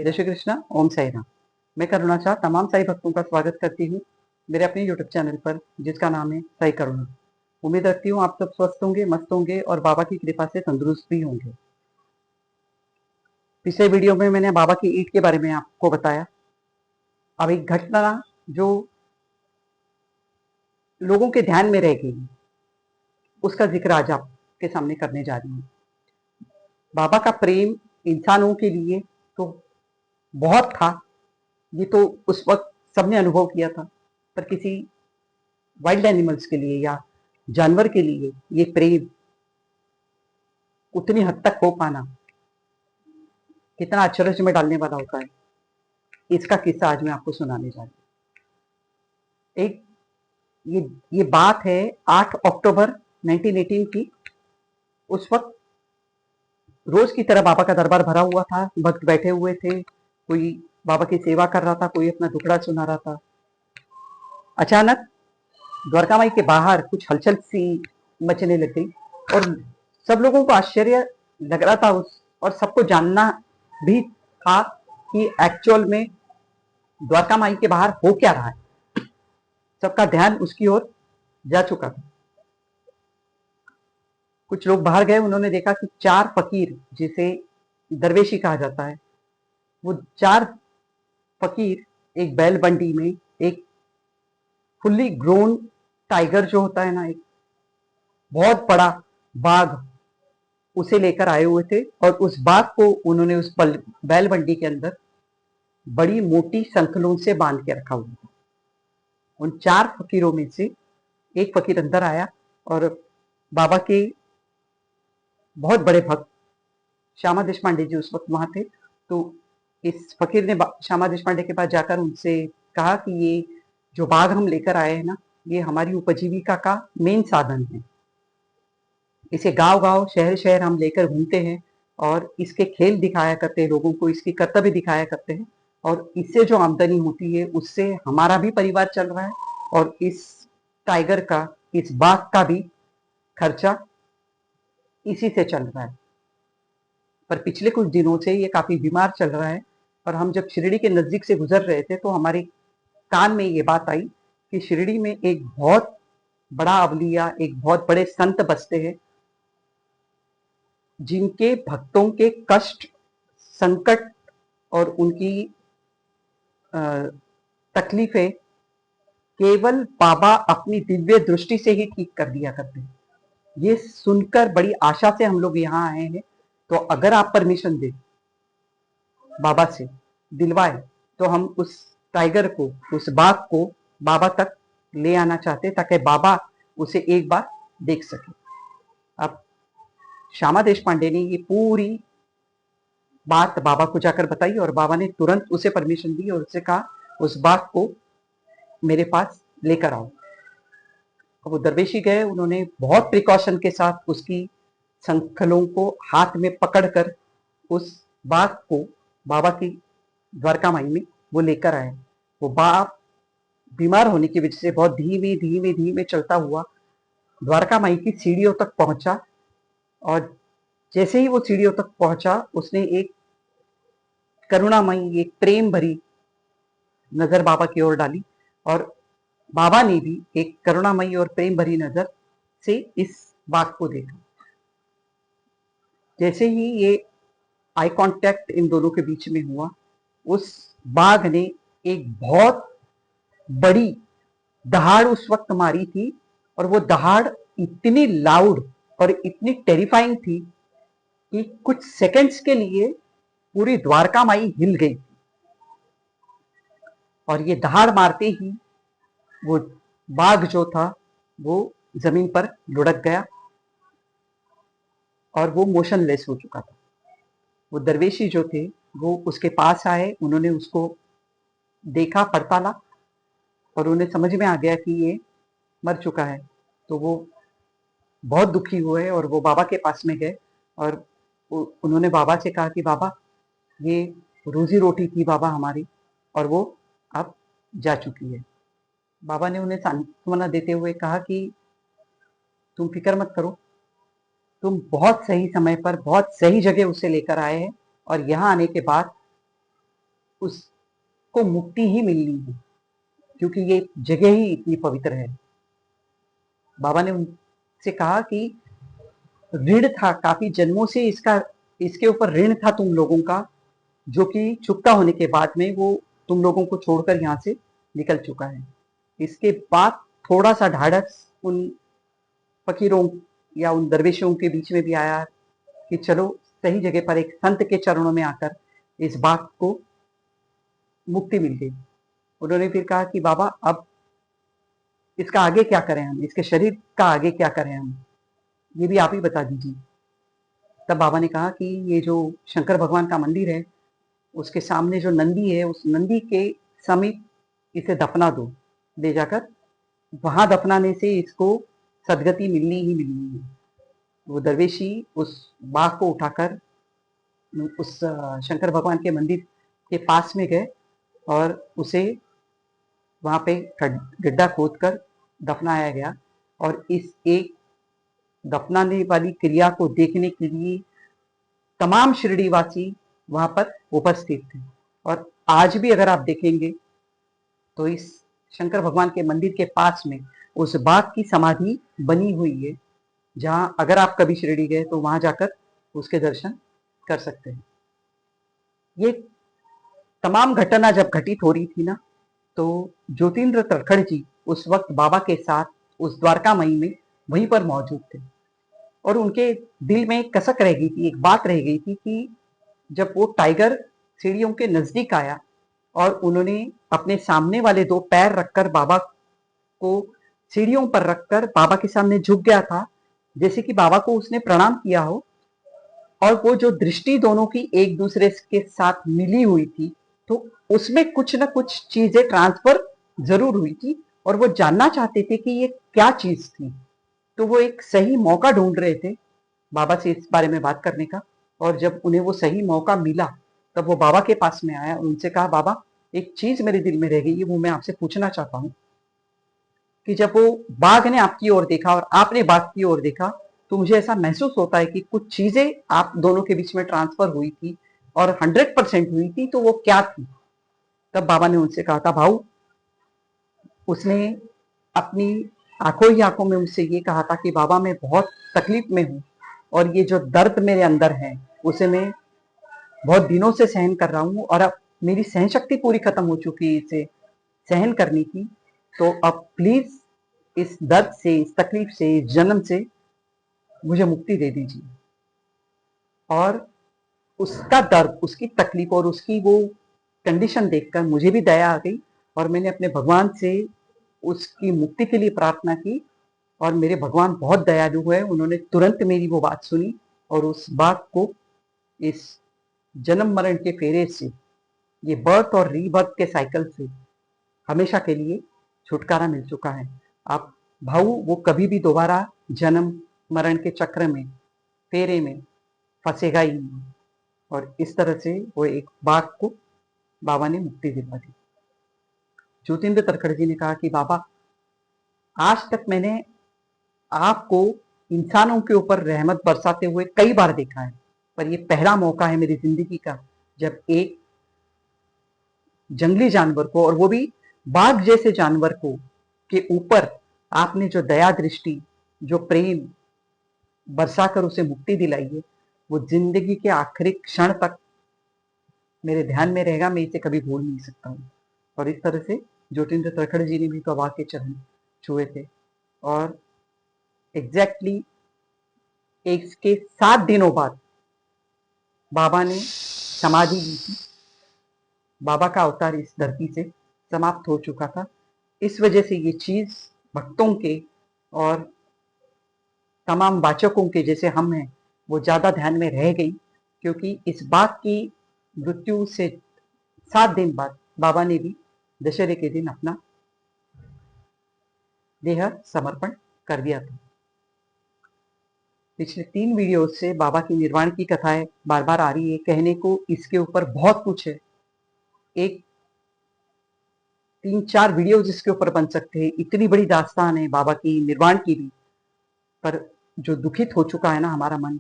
जय श्री कृष्णा। ओम साई राम। मैं करुणा शाह तमाम साई भक्तों का स्वागत करती हूँ मेरे अपने यूट्यूब चैनल पर, जिसका नाम है साई करुणा। उम्मीद रखती हूँ आप सब स्वस्थ होंगे, मस्त होंगे और बाबा की कृपा से तंदुरुस्त भी होंगे। पिछले वीडियो में मैंने बाबा की ईंट के बारे में आपको बताया। अब एक घटना जो लोगों के ध्यान में रह गई, उसका जिक्र आज आपके सामने करने जा रही हूँ। बाबा का प्रेम इंसानों के लिए तो बहुत था, ये तो उस वक्त सबने अनुभव किया था, पर किसी वाइल्ड एनिमल्स के लिए या जानवर के लिए ये प्रेम उतनी हद तक हो पाना कितना आश्चर्य में डालने वाला होता है। इसका किस्सा आज मैं आपको सुनाने जा रही हूँ। एक ये बात है 8 अक्टूबर 1918 की। उस वक्त रोज की तरह बाबा का दरबार भरा हुआ था, भक्त बैठे हुए थे, कोई बाबा की सेवा कर रहा था, कोई अपना दुखड़ा सुना रहा था। अचानक द्वारका माई के बाहर कुछ हलचल सी मचने लग गई और सब लोगों को आश्चर्य लग रहा था और सबको जानना भी था कि एक्चुअल में द्वारका माई के बाहर हो क्या रहा है। सबका ध्यान उसकी ओर जा चुका था। कुछ लोग बाहर गए, उन्होंने देखा कि 4 फकीर, जिसे दरवेशी कहा जाता है, वो 4 फकीर एक बैल बंडी में एक फुल्ली ग्रोन टाइगर जो होता है ना, एक बहुत बड़ा बाघ, उसे लेकर आए हुए थे। और उस बाघ को उन्होंने उस बैल बंडी के अंदर बड़ी मोटी संखलों से बांध के रखा हुआ था। उन 4 फकीरों में से एक फकीर अंदर आया और बाबा के बहुत बड़े भक्त श्यामा देशपांडे जी उस वक्त वहां थे। तो इस फकीर ने श्यामा देशपांडे के पास जाकर उनसे कहा कि ये जो बाघ हम लेकर आए हैं ना, ये हमारी उपजीविका का मेन साधन है। इसे गांव गांव शहर शहर हम लेकर घूमते हैं और इसके खेल दिखाया करते हैं लोगों को, इसकी कर्तव्य दिखाया करते हैं, और इससे जो आमदनी होती है उससे हमारा भी परिवार चल रहा है और इस टाइगर का, इस बाघ का भी खर्चा इसी से चल रहा है। पर पिछले कुछ दिनों से ये काफी बीमार चल रहा है और हम जब शिरडी के नजदीक से गुजर रहे थे तो हमारे कान में ये बात आई कि शिरडी में एक बहुत बड़ा अवलिया, एक बहुत बड़े संत बसते हैं, जिनके भक्तों के कष्ट, संकट और उनकी तकलीफें केवल बाबा अपनी दिव्य दृष्टि से ही ठीक कर दिया करते हैं। ये सुनकर बड़ी आशा से हम लोग यहाँ आए हैं। तो अगर आप परमिशन दे बाबा से, दिलवाए, तो हम उस टाइगर को, उस बाघ को बाबा तक ले आना चाहते ताकि बाबा उसे एक बार देख सके। अब श्यामा देशपांडे ने ये पूरी बात बाबा को जाकर बताई और बाबा ने तुरंत उसे परमिशन दी और उससे कहा उस बाघ को मेरे पास लेकर आओ। वो दरवेशी गए, उन्होंने बहुत प्रिकॉशन के साथ उसकी संखलों को हाथ में पकड़कर उस बाघ को बाबा की द्वारका माई में वो लेकर आए। वो बाघ बीमार होने की वजह से बहुत धीमे धीमे धीमे चलता हुआ द्वारका माई की सीढ़ियों तक पहुंचा और जैसे ही वो सीढ़ियों तक पहुंचा, उसने एक करुणामयी, एक प्रेम भरी नजर बाबा की ओर डाली और बाबा ने भी एक करुणामयी और प्रेम भरी नजर से इस बाघ को देखा। जैसे ही ये आई कांटेक्ट इन दोनों के बीच में हुआ, उस बाघ ने एक बहुत बड़ी दहाड़ उस वक्त मारी थी और वो दहाड़ इतनी लाउड और इतनी टेरिफाइंग थी कि कुछ सेकंड्स के लिए पूरी द्वारका माई हिल गई और ये दहाड़ मारते ही वो बाघ जो था वो जमीन पर लुढ़क गया और वो मोशनलेस हो चुका था। वो दरवेशी जो थे वो उसके पास आए, उन्होंने उसको देखा, पड़ताला, और उन्हें समझ में आ गया कि ये मर चुका है। तो वो बहुत दुखी हुए और वो बाबा के पास में गए और उन्होंने बाबा से कहा कि बाबा, ये रोजी रोटी थी बाबा हमारी और वो अब जा चुकी है। बाबा ने उन्हें सांत्वना देते हुए कहा कि तुम फिक्र मत करो, तुम बहुत सही समय पर बहुत सही जगह उसे लेकर आए हैं और यहाँ आने के बाद उसको मुक्ति ही मिलनी है, क्योंकि ये जगह ही इतनी पवित्र है। बाबा ने उनसे कहा कि ऋण था काफी जन्मों से, इसके ऊपर ऋण था तुम लोगों का, जो कि चुकता होने के बाद में वो तुम लोगों को छोड़कर यहाँ से निकल चुका है। इसके बाद थोड़ा सा ढाढ़स उन फकीरों या उन दरवेशों के बीच में भी आया कि चलो सही जगह पर एक संत के चरणों में आकर इस बात को मुक्ति मिल गई। उन्होंने फिर कहा कि बाबा अब इसका आगे क्या करें हम, इसके शरीर का आगे क्या करें हम, ये भी आप ही बता दीजिए। तब बाबा ने कहा कि ये जो शंकर भगवान का मंदिर है उसके सामने जो नंदी है, उस नंदी के समीप इसे दफना दो, ले जाकर वहां दफनाने से इसको सदगति मिलनी ही मिलनी है। वो दरवेशी उस बाघ को उठाकर उस शंकर भगवान के मंदिर के पास में गए और उसे वहां पे गड्ढा खोद कर दफनाया गया। और इस एक दफनाने वाली क्रिया को देखने के लिए तमाम शिरडीवासी वहां पर उपस्थित थे। और आज भी अगर आप देखेंगे तो इस शंकर भगवान के मंदिर के पास में उस बाघ की समाधि बनी हुई है, जहां अगर आप कभी शिरडी गए तो वहां जाकर उसके दर्शन कर सकते हैं। ये तमाम घटना जब घटित हो रही थी ना, तो ज्योतिन्द्र तड़खड़ जी उस वक्त बाबा के साथ उस द्वारकामयी में वहीं पर मौजूद थे। और उनके दिल में एक कसक रह गई थी, एक बात रह गई थी कि जब वो टाइगर सीढ़ियों के नजदीक आया और उन्होंने अपने सामने वाले दो पैर रखकर बाबा को सीढ़ियों पर रखकर बाबा के सामने झुक गया था, जैसे कि बाबा को उसने प्रणाम किया हो। और वो जो दृष्टि दोनों की एक दूसरे के साथ मिली हुई थी, तो उसमें कुछ ना कुछ चीजें ट्रांसफर जरूर हुई थी और वो जानना चाहते थे कि ये क्या चीज थी। तो वो एक सही मौका ढूंढ रहे थे बाबा से इस बारे में बात करने का। और जब उन्हें वो सही मौका मिला तब वो बाबा के पास में आया, उनसे कहा बाबा एक चीज मेरे दिल में रह गई है, वो मैं आपसे पूछना चाहता हूँ कि जब वो बाघ ने आपकी ओर देखा और आपने बाघ की ओर देखा, तो मुझे ऐसा महसूस होता है कि कुछ चीजें आप दोनों के बीच में ट्रांसफर हुई थी और 100% हुई थी, तो वो क्या थी। तब बाबा ने उनसे कहा था भाऊ, उसने अपनी आंखों ही आंखों में उनसे ये कहा था कि बाबा मैं बहुत तकलीफ में हूँ और ये जो दर्द मेरे अंदर है उसे मैं बहुत दिनों से सहन कर रहा हूँ और अब मेरी सहन शक्ति पूरी खत्म हो चुकी है इसे सहन करने की। तो अब प्लीज इस दर्द से, इस तकलीफ से, इस जन्म से मुझे मुक्ति दे दीजिए। और उसका दर्द, उसकी तकलीफ और उसकी वो कंडीशन देखकर मुझे भी दया आ गई और मैंने अपने भगवान से उसकी मुक्ति के लिए प्रार्थना की। और मेरे भगवान बहुत दयालु है, उन्होंने तुरंत मेरी वो बात सुनी और उस बात को इस जन्म मरण के फेरे से, ये बर्थ और रीबर्थ के साइकिल से हमेशा के लिए छुटकारा मिल चुका है। आप भाऊ वो कभी भी दोबारा जन्म मरण के चक्र में, फेरे में फंसेगा ही नहीं। और इस तरह से वो एक बाघ को बाबा ने मुक्ति दिलवा दी। ज्योतिन्द्र तड़खड़ जी ने कहा कि बाबा आज तक मैंने आपको इंसानों के ऊपर रहमत बरसाते हुए कई बार देखा है, पर ये पहला मौका है मेरी जिंदगी का जब एक जंगली जानवर को, और वो भी बाघ जैसे जानवर को, के ऊपर आपने जो दया दृष्टि, जो प्रेम बरसाकर उसे मुक्ति दिलाई है, वो जिंदगी के आखिरी क्षण तक मेरे ध्यान में रहेगा, मैं इसे कभी भूल नहीं सकता हूँ। और इस तरह से ज्योतिन्द्र तड़खड़ जी ने भी बाबा के चरण छुए थे। और एग्जैक्टली इसके 7 दिनों बाद बाबा ने समाधि ली थी। बाबा का अवतार इस धरती से समाप्त हो चुका था। इस वजह से ये चीज भक्तों के और तमाम वाचकों के जैसे हम हैं वो ज्यादा ध्यान में रह गई, क्योंकि इस बात की मृत्यु से 7 दिन बाद बाबा ने भी दशहरे के दिन अपना देह समर्पण कर दिया था। पिछले 3 वीडियो से बाबा की निर्वाण की कथाएं बार बार आ रही है, कहने को इसके ऊपर बहुत कुछ है, एक 3-4 वीडियो जिसके ऊपर बन सकते हैं, इतनी बड़ी दास्तान है बाबा की निर्वाण की भी। पर जो दुखित हो चुका है ना हमारा मन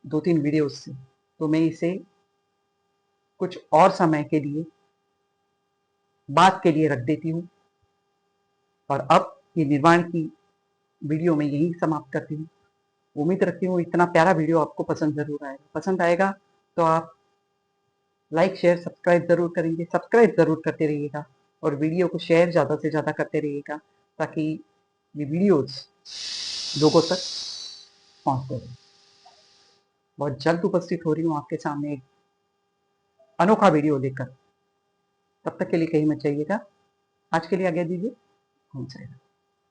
2-3 वीडियो से, तो मैं इसे कुछ और समय के लिए बात के लिए रख देती हूँ। और अब ये निर्वाण की वीडियो में यही समाप्त करती हूँ। उम्मीद रखती हूँ इतना प्यारा वीडियो आपको पसंद जरूर आएगा। पसंद आएगा तो आप लाइक शेयर सब्सक्राइब जरूर करेंगे, सब्सक्राइब जरूर करते रहिएगा और वीडियो को शेयर ज़्यादा से ज़्यादा करते रहिएगा ताकि ये वीडियोस लोगों तक पहुँचते रहे। बहुत जल्द उपस्थित हो रही हूँ आपके सामने एक अनोखा वीडियो लेकर। तब तक के लिए कहीं मत जाइएगा। आज के लिए आज्ञा दीजिए।